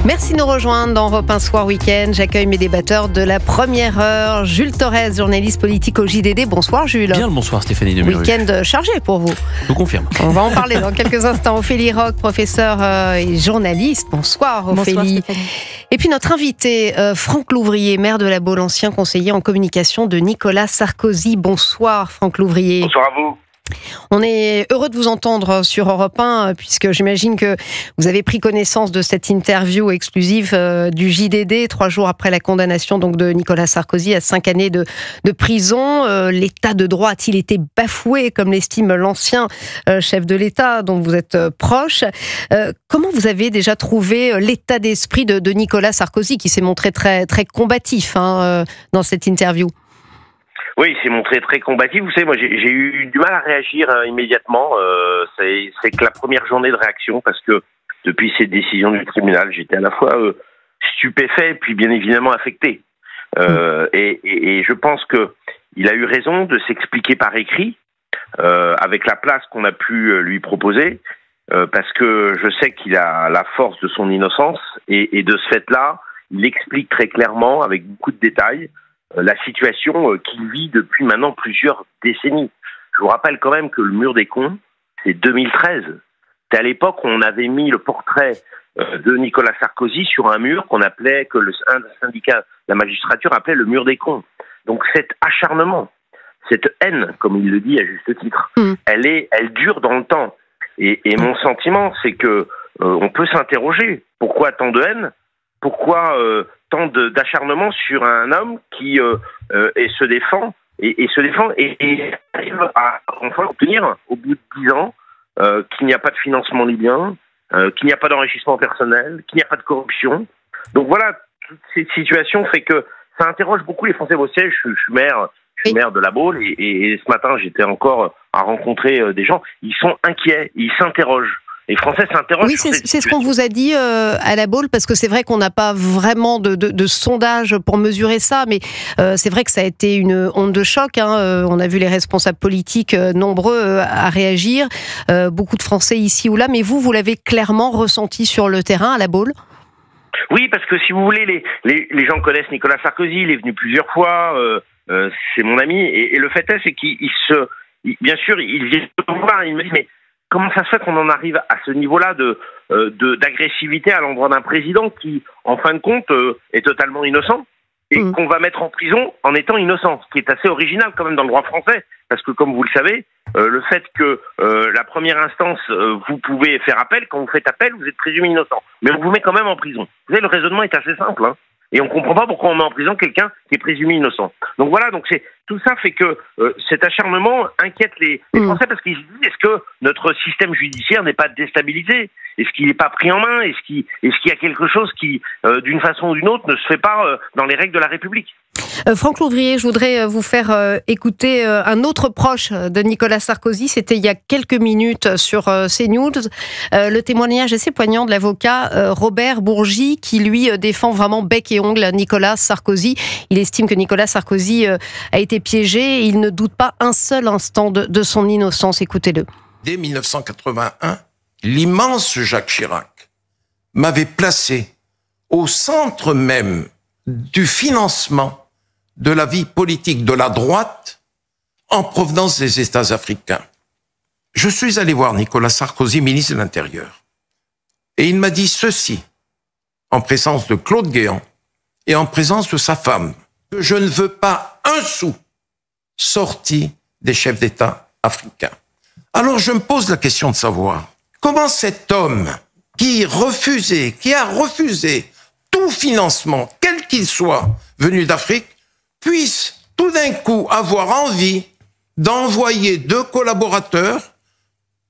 Merci de nous rejoindre dans Europe 1 Soir Week-end. J'accueille mes débatteurs de la première heure. Jules Torres, journaliste politique au JDD. Bonsoir Jules. Bien le bonsoir Stéphanie Demuru. Week-end chargé pour vous. Je vous confirme. On va en parler dans quelques instants. Ophélie Roch, professeure et journaliste. Bonsoir Ophélie. Bonsoir Stéphanie. Et puis notre invité, Franck Louvrier, maire de La Baule, ancien conseiller en communication de Nicolas Sarkozy. Bonsoir Franck Louvrier. Bonsoir à vous. On est heureux de vous entendre sur Europe 1, puisque j'imagine que vous avez pris connaissance de cette interview exclusive du JDD, 3 jours après la condamnation donc, de Nicolas Sarkozy à 5 années de prison. L'état de droit a-t-il été bafoué, comme l'estime l'ancien chef de l'État dont vous êtes proche? Comment vous avez déjà trouvé l'état d'esprit de Nicolas Sarkozy, qui s'est montré très, très combatif dans cette interview? Oui, il s'est montré très combatif. Vous savez, moi, j'ai eu du mal à réagir immédiatement. C'est que la première journée de réaction, parce que depuis cette décision du tribunal, j'étais à la fois stupéfait, puis bien évidemment affecté. Et je pense que il a eu raison de s'expliquer par écrit, avec la place qu'on a pu lui proposer, parce que je sais qu'il a la force de son innocence, et de ce fait-là, il explique très clairement, avec beaucoup de détails, la situation qu'il vit depuis maintenant plusieurs décennies. Je vous rappelle quand même que le mur des cons, c'est 2013. C'est à l'époque où on avait mis le portrait de Nicolas Sarkozy sur un mur qu'on appelait, que un syndicat, la magistrature appelait le mur des cons. Donc cet acharnement, cette haine, comme il le dit à juste titre, elle dure dans le temps. Et mon sentiment, c'est que on peut s'interroger. Pourquoi tant de haine? Pourquoi tant d'acharnement sur un homme qui se défend et arrive à enfin obtenir, au bout de 10 ans, qu'il n'y a pas de financement libyen, qu'il n'y a pas d'enrichissement personnel, qu'il n'y a pas de corruption. Donc voilà, toute cette situation fait que ça interroge beaucoup les Français. Vous savez, je suis maire de La Baule et ce matin, j'étais encore à rencontrer des gens. Ils sont inquiets, ils s'interrogent. Les Français s'interrogent. Oui, c'est ce qu'on vous a dit à La Baule, parce que c'est vrai qu'on n'a pas vraiment de sondage pour mesurer ça, mais c'est vrai que ça a été une onde de choc. On a vu les responsables politiques nombreux à réagir, beaucoup de Français ici ou là, mais vous l'avez clairement ressenti sur le terrain à La Baule? Oui, parce que si vous voulez, les gens connaissent Nicolas Sarkozy, il est venu plusieurs fois, c'est mon ami, et le fait est, c'est bien sûr, il vient me voir, il me dit, mais comment ça se fait qu'on en arrive à ce niveau-là d'agressivité à l'endroit d'un président qui, en fin de compte, est totalement innocent et qu'on va mettre en prison en étant innocent, ce qui est assez original quand même dans le droit français, parce que comme vous le savez, le fait que la première instance, vous pouvez faire appel, quand vous faites appel, vous êtes présumé innocent, mais on vous met quand même en prison. Vous savez, le raisonnement est assez simple, et on ne comprend pas pourquoi on met en prison quelqu'un qui est présumé innocent. Donc voilà, tout ça fait que cet acharnement inquiète les Français, parce qu'ils se disent, est-ce que notre système judiciaire n'est pas déstabilisé? Est-ce qu'il n'est pas pris en main? Est-ce qu'il y a quelque chose qui, d'une façon ou d'une autre, ne se fait pas dans les règles de la République? Franck Louvrier, je voudrais vous faire écouter un autre proche de Nicolas Sarkozy. C'était il y a quelques minutes sur CNews. Le témoignage assez poignant de l'avocat Robert Bourgi, qui lui défend vraiment bec et ongle Nicolas Sarkozy. Il estime que Nicolas Sarkozy a été piégé et il ne doute pas un seul instant de son innocence. Écoutez-le. Dès 1981, l'immense Jacques Chirac m'avait placé au centre même du financement de la vie politique de la droite en provenance des États africains. Je suis allé voir Nicolas Sarkozy, ministre de l'Intérieur, et il m'a dit ceci, en présence de Claude Guéant et en présence de sa femme, que je ne veux pas un sou sorti des chefs d'État africains. Alors je me pose la question de savoir comment cet homme qui a refusé tout financement, quel qu'il soit, venu d'Afrique, puisse tout d'un coup avoir envie d'envoyer 2 collaborateurs,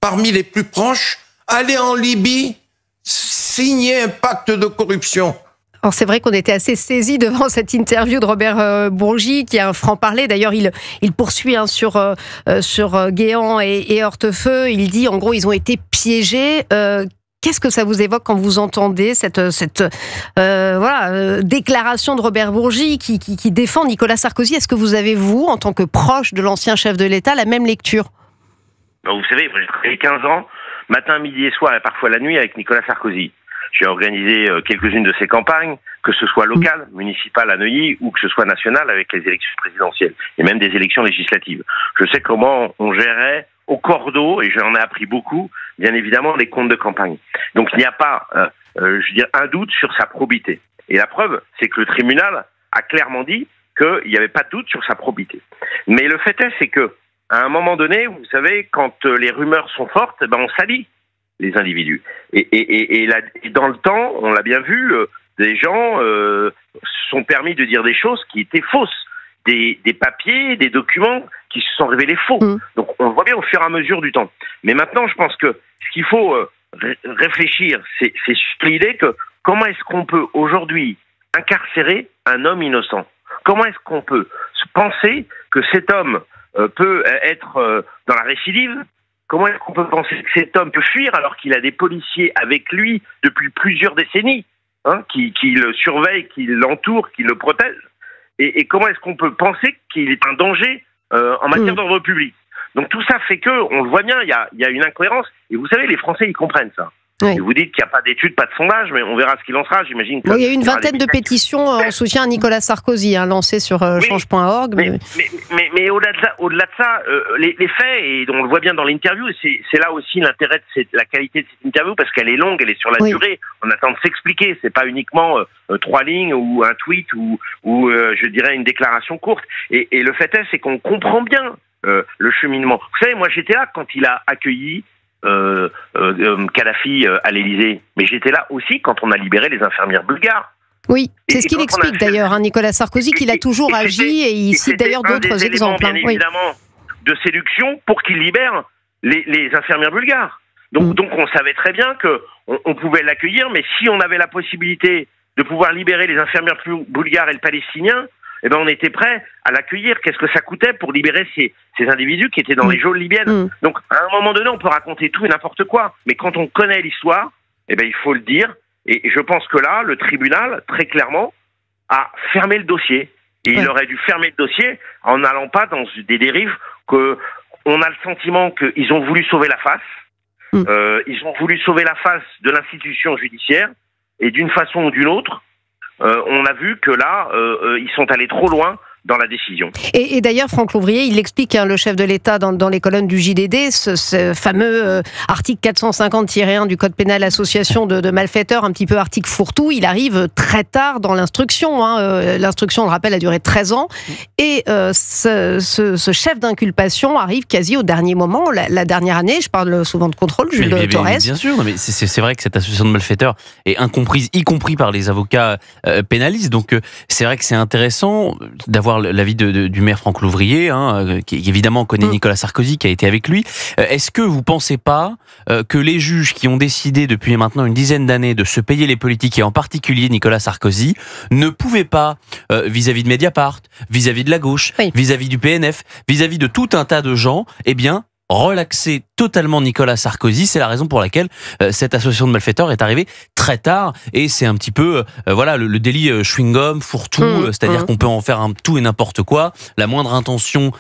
parmi les plus proches, aller en Libye, signer un pacte de corruption. Alors c'est vrai qu'on était assez saisis devant cette interview de Robert Bourgi, qui a un franc-parler. D'ailleurs, il poursuit sur Guéant et Hortefeux. Il dit, en gros, ils ont été piégés. Qu'est-ce que ça vous évoque quand vous entendez cette déclaration de Robert Bourgi qui défend Nicolas Sarkozy? Est-ce que vous avez, vous, en tant que proche de l'ancien chef de l'État, la même lecture? Vous savez, j'ai travaillé 15 ans, matin, midi et soir, et parfois la nuit, avec Nicolas Sarkozy. J'ai organisé quelques-unes de ces campagnes, que ce soit locales, municipales à Neuilly, ou que ce soit nationales avec les élections présidentielles, et même des élections législatives. Je sais comment on gérait au cordeau, et j'en ai appris beaucoup, bien évidemment, les comptes de campagne. Donc il n'y a pas, je veux dire, un doute sur sa probité. Et la preuve, c'est que le tribunal a clairement dit qu'il n'y avait pas de doute sur sa probité. Mais le fait est, c'est que à un moment donné, vous savez, quand les rumeurs sont fortes, ben on salit les individus. Et là, dans le temps, on l'a bien vu, des gens se sont permis de dire des choses qui étaient fausses. Des papiers, des documents qui se sont révélés faux. Donc on le voit bien au fur et à mesure du temps. Mais maintenant, je pense que ce qu'il faut réfléchir, c'est sur l'idée que comment est-ce qu'on peut aujourd'hui incarcérer un homme innocent? Comment est-ce qu'on peut se penser que cet homme peut être dans la récidive? Comment est-ce qu'on peut penser que cet homme peut fuir alors qu'il a des policiers avec lui depuis plusieurs décennies, qui le surveillent, qui l'entourent, qui le protègent? Et comment est-ce qu'on peut penser qu'il est un danger en matière d'ordre public? Donc tout ça fait que, on le voit bien, il y a une incohérence. Et vous savez, les Français, ils comprennent ça. Oui. Et vous dites qu'il n'y a pas d'études, pas de sondage, mais on verra ce qu'il en sera. J'imagine que il y a eu une vingtaine de pétitions en soutien à Nicolas Sarkozy, lancées sur change.org. Mais au-delà de ça, les faits, et on le voit bien dans l'interview, c'est là aussi l'intérêt de la qualité de cette interview, parce qu'elle est longue, elle est sur la durée. On attend de s'expliquer. C'est pas uniquement 3 lignes ou un tweet ou je dirais une déclaration courte. Et le fait est, c'est qu'on comprend bien le cheminement. Vous savez, moi j'étais là quand il a accueilli Kadhafi à l'Élysée, mais j'étais là aussi quand on a libéré les infirmières bulgares. Oui, c'est ce qu'il explique d'ailleurs, Nicolas Sarkozy, qu'il a toujours agi, et il cite d'ailleurs d'autres exemples. Bien évidemment, de séduction pour qu'il libère les infirmières bulgares. Donc on savait très bien que on pouvait l'accueillir, mais si on avait la possibilité de pouvoir libérer les infirmières bulgares et le palestinien, eh ben on était prêt à l'accueillir. Qu'est-ce que ça coûtait pour libérer ces individus qui étaient dans les geôles libyennes? Donc, à un moment donné, on peut raconter tout et n'importe quoi. Mais quand on connaît l'histoire, eh ben il faut le dire. Et je pense que là, le tribunal, très clairement, a fermé le dossier. Et il aurait dû fermer le dossier en n'allant pas dans des dérives que on a le sentiment qu'ils ont voulu sauver la face. Ils ont voulu sauver la face de l'institution judiciaire. Et d'une façon ou d'une autre, on a vu que là, ils sont allés trop loin dans la décision. Et d'ailleurs, Franck Louvrier, il l'explique, le chef de l'État, dans les colonnes du JDD, ce fameux article 450-1 du Code pénal, association de malfaiteurs, un petit peu article fourre-tout, il arrive très tard dans l'instruction. L'instruction, on le rappelle, a duré 13 ans. Et ce chef d'inculpation arrive quasi au dernier moment, la dernière année. Je parle souvent de contrôle, Jules Torres. Bien sûr, mais c'est vrai que cette association de malfaiteurs est incomprise, y compris par les avocats pénalistes. Donc c'est vrai que c'est intéressant d'avoir l'avis du maire Franck Louvrier, qui évidemment connaît Nicolas Sarkozy, qui a été avec lui. Est-ce que vous pensez pas que les juges qui ont décidé depuis maintenant une dizaine d'années de se payer les politiques, et en particulier Nicolas Sarkozy, ne pouvaient pas, vis-à-vis de Mediapart, vis-à-vis de la gauche, vis-à-vis du PNF, vis-à-vis de tout un tas de gens, relaxer totalement Nicolas Sarkozy? C'est la raison pour laquelle cette association de malfaiteurs est arrivée très tard, et c'est un petit peu le délit chewing-gum, fourre-tout, c'est-à-dire qu'on peut en faire un tout et n'importe quoi. La moindre intention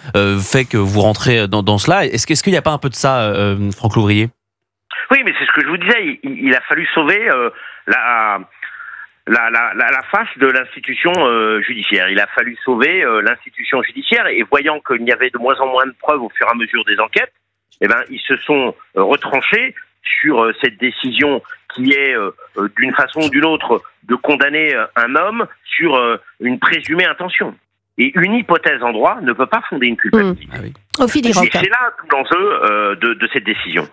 fait que vous rentrez dans cela. Est-ce qu'il n'y a pas un peu de ça, Franck Louvrier? Oui, mais c'est ce que je vous disais, il a fallu sauver la face de l'institution judiciaire. Il a fallu sauver l'institution judiciaire, et voyant qu'il y avait de moins en moins de preuves au fur et à mesure des enquêtes, ils se sont retranchés sur cette décision qui est, d'une façon ou d'une autre, de condamner un homme sur une présumée intention. Et une hypothèse en droit ne peut pas fonder une culpabilité. Et c'est là tout l'enjeu de cette décision.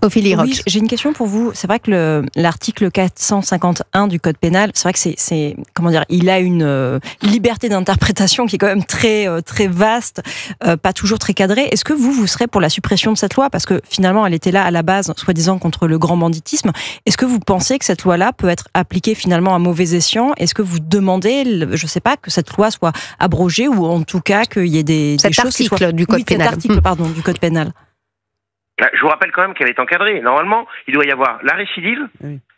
Ophélie Roch. Oui, j'ai une question pour vous. C'est vrai que l'article 451 du Code pénal, c'est vrai que c'est comment dire, il a une liberté d'interprétation qui est quand même très vaste, pas toujours très cadrée. Est-ce que vous serez pour la suppression de cette loi, parce que finalement elle était là à la base, soi-disant contre le grand banditisme? Est-ce que vous pensez que cette loi-là peut être appliquée finalement à mauvais escient? Est-ce que vous demandez, je sais pas, que cette loi soit abrogée, ou en tout cas qu'il y ait des choses qui soient du Code pénal. Cet article, pardon, du Code pénal. Je vous rappelle quand même qu'elle est encadrée. Normalement, il doit y avoir la récidive,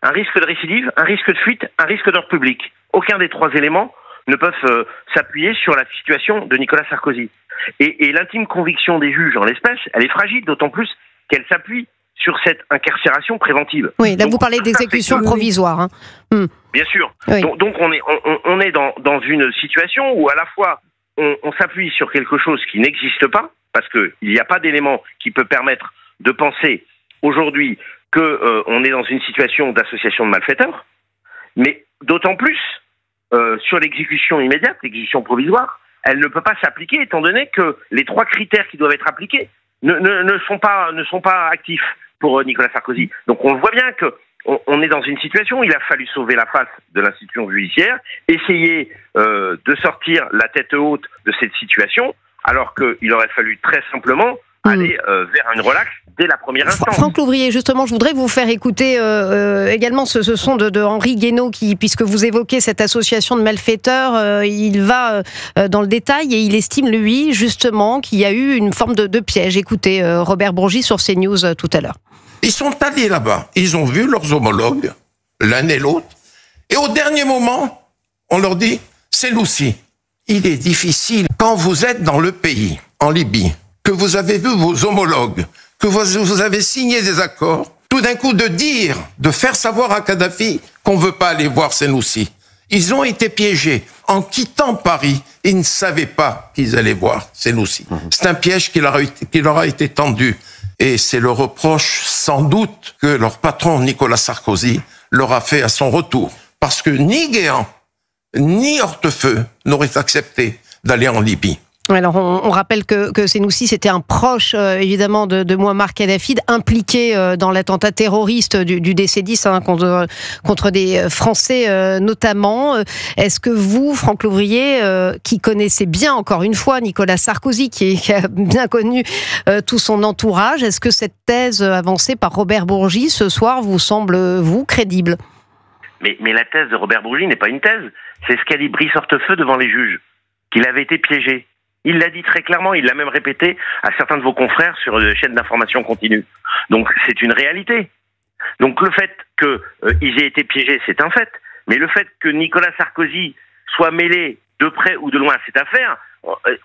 un risque de récidive, un risque de fuite, un risque d'ordre public. Aucun des trois éléments ne peuvent s'appuyer sur la situation de Nicolas Sarkozy. Et l'intime conviction des juges en l'espèce, elle est fragile, d'autant plus qu'elle s'appuie sur cette incarcération préventive. Oui, là donc, vous parlez d'exécution provisoire. Hein. Bien sûr. Oui. Donc on est dans une situation où à la fois on s'appuie sur quelque chose qui n'existe pas, parce qu'il n'y a pas d'élément qui peut permettre de penser aujourd'hui qu'on est dans une situation d'association de malfaiteurs, mais d'autant plus sur l'exécution immédiate, l'exécution provisoire, elle ne peut pas s'appliquer étant donné que les 3 critères qui doivent être appliqués ne sont pas actifs pour Nicolas Sarkozy. Donc on voit bien que on est dans une situation où il a fallu sauver la face de l'institution judiciaire, essayer de sortir la tête haute de cette situation, alors qu'il aurait fallu très simplement aller vers une relaxe dès la première instance. Franck Louvrier, justement, je voudrais vous faire écouter également ce son de Henri Guénaud, qui, puisque vous évoquez cette association de malfaiteurs, il va dans le détail et il estime, lui, justement, qu'il y a eu une forme de piège. Écoutez, Robert Bourgi sur CNews tout à l'heure. Ils sont allés là-bas, ils ont vu leurs homologues, l'un et l'autre, et au dernier moment, on leur dit, c'est Loussi. Il est difficile, quand vous êtes dans le pays, en Libye, que vous avez vu vos homologues, que vous avez signé des accords, tout d'un coup de faire savoir à Kadhafi qu'on ne veut pas aller voir Senoussi. Ils ont été piégés. En quittant Paris, ils ne savaient pas qu'ils allaient voir Senoussi. C'est un piège qui leur a été tendu. Et c'est le reproche, sans doute, que leur patron, Nicolas Sarkozy, leur a fait à son retour. Parce que ni Guéant, ni Hortefeux n'auraient accepté d'aller en Libye. Alors, on rappelle que Senoussi, c'était un proche, évidemment, de Mouammar Kadhafi, impliqué dans l'attentat terroriste du DC-10 contre des Français notamment. Est-ce que vous, Franck Louvrier, qui connaissez bien, encore une fois, Nicolas Sarkozy, qui a bien connu tout son entourage, est-ce que cette thèse avancée par Robert Bourgi ce soir vous semble, vous, crédible ? Mais la thèse de Robert Bourgi n'est pas une thèse, c'est ce qu'a dit Brice Hortefeux devant les juges, qu'il avait été piégé. Il l'a dit très clairement, il l'a même répété à certains de vos confrères sur des chaînes d'information continue. Donc c'est une réalité. Donc le fait qu'ils aient été piégés, c'est un fait. Mais le fait que Nicolas Sarkozy soit mêlé de près ou de loin à cette affaire,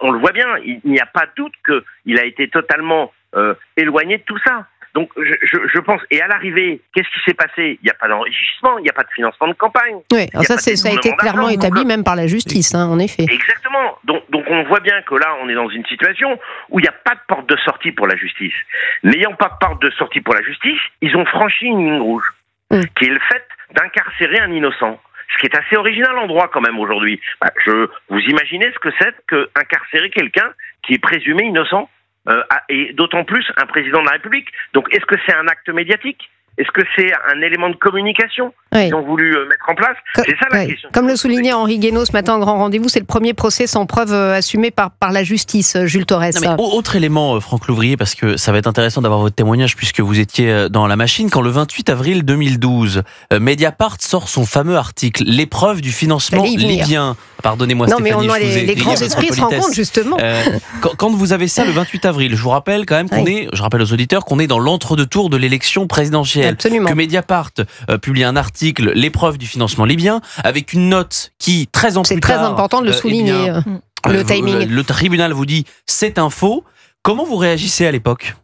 on le voit bien, il n'y a pas de doute qu'il a été totalement éloigné de tout ça. Donc je pense, et à l'arrivée, qu'est-ce qui s'est passé ? Il n'y a pas d'enrichissement, il n'y a pas de financement de campagne. Oui, alors ça a été clairement établi même par la justice, en effet. Exactement. Donc on voit bien que là, on est dans une situation où il n'y a pas de porte de sortie pour la justice. N'ayant pas de porte de sortie pour la justice, ils ont franchi une ligne rouge, qui est le fait d'incarcérer un innocent. Ce qui est assez original en droit quand même aujourd'hui. Vous imaginez ce que c'est qu'incarcérer quelqu'un qui est présumé innocent ? Et d'autant plus un président de la République. Donc, est-ce que c'est un acte médiatique ? Est-ce que c'est un élément de communication qu'ils ont voulu mettre en place ? C'est ça la question. Comme le soulignait Henri Guénaud ce matin en grand rendez-vous, c'est le premier procès sans preuve assumé par la justice, Jules Torres. Autre élément, Franck Louvrier, parce que ça va être intéressant d'avoir votre témoignage puisque vous étiez dans la machine, quand le 28 avril 2012, Mediapart sort son fameux article « L'épreuve du financement libyen ». Pardonnez-moi non, Stéphanie, mais les grands esprits se rencontrent justement. Quand vous avez ça le 28 avril, je vous rappelle quand même je rappelle aux auditeurs qu'on est dans l'entre-deux-tours de l'élection présidentielle. Absolument. Que Mediapart publie un article, l'épreuve du financement libyen, avec une note qui, 13 ans plus tard... C'est très important de le souligner, le timing. Le tribunal vous dit, c'est un faux. Comment vous réagissez à l'époque ?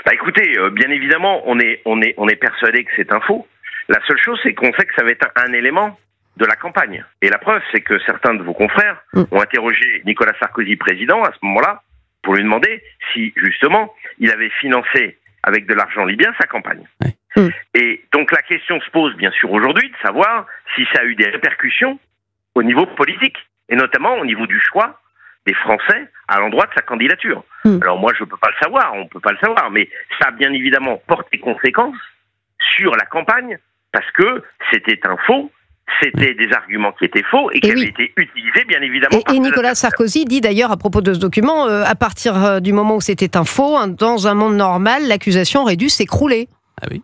Écoutez, bien évidemment, on est persuadé que c'est un faux. La seule chose, c'est qu'on sait que ça va être un élément de la campagne. Et la preuve, c'est que certains de vos confrères ont interrogé Nicolas Sarkozy, président, à ce moment-là, pour lui demander si, justement, il avait financé avec de l'argent libyen sa campagne. Ouais. Et donc la question se pose bien sûr aujourd'hui de savoir si ça a eu des répercussions au niveau politique, et notamment au niveau du choix des Français à l'endroit de sa candidature. Alors moi je peux pas le savoir, on peut pas le savoir, mais ça a bien évidemment porté conséquence sur la campagne, parce que c'était un faux, c'était des arguments qui étaient faux et qui avaient été utilisés, bien évidemment. Et Nicolas Sarkozy dit d'ailleurs à propos de ce document, à partir du moment où c'était un faux, dans un monde normal, l'accusation aurait dû s'écrouler. Ah oui.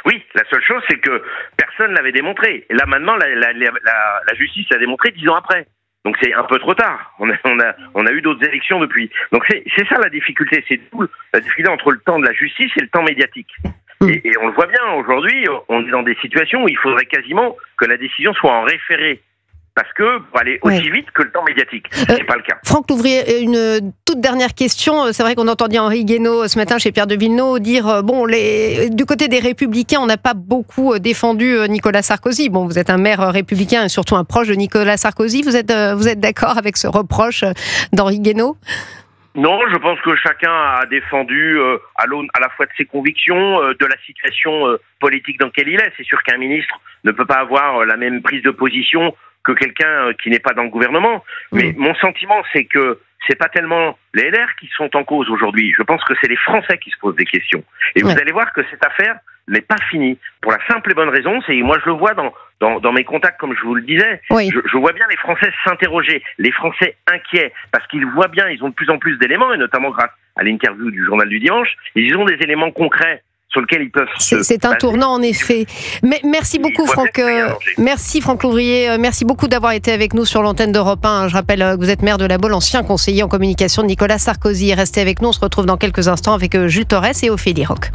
Oui, la seule chose, c'est que personne ne l'avait démontré. Et là, maintenant, la justice l'a démontré 10 ans après. Donc c'est un peu trop tard. On a eu d'autres élections depuis. Donc c'est ça la difficulté. C'est tout la difficulté entre le temps de la justice et le temps médiatique. Et on le voit bien, aujourd'hui, on est dans des situations où il faudrait quasiment que la décision soit en référé parce que pour aller aussi vite que le temps médiatique. C'est pas le cas. Franck Louvrier, une toute dernière question. C'est vrai qu'on entendait Henri Guénaud ce matin chez Pierre de Villeneuve dire du côté des Républicains, on n'a pas beaucoup défendu Nicolas Sarkozy. Bon, vous êtes un maire républicain et surtout un proche de Nicolas Sarkozy. Vous êtes d'accord avec ce reproche d'Henri Guénaud ? Non, je pense que chacun a défendu à la fois de ses convictions, de la situation politique dans laquelle il est. C'est sûr qu'un ministre ne peut pas avoir la même prise de position que quelqu'un qui n'est pas dans le gouvernement. Mais mon sentiment, c'est que c'est pas tellement les LR qui sont en cause aujourd'hui. Je pense que c'est les Français qui se posent des questions. Et vous allez voir que cette affaire n'est pas finie. Pour la simple et bonne raison, c'est moi je le vois dans mes contacts, comme je vous le disais. Je vois bien les Français s'interroger, les Français inquiets, parce qu'ils voient bien, ils ont de plus en plus d'éléments, et notamment grâce à l'interview du Journal du Dimanche, ils ont des éléments concrets sur lequel ils peuvent C'est un tournant en effet. Mais merci beaucoup Franck. Merci Franck Louvrier. Merci beaucoup d'avoir été avec nous sur l'antenne d'Europe 1. Je rappelle que vous êtes maire de La Baule, ancien conseiller en communication de Nicolas Sarkozy. Restez avec nous. On se retrouve dans quelques instants avec Jules Torres et Ophélie Roch.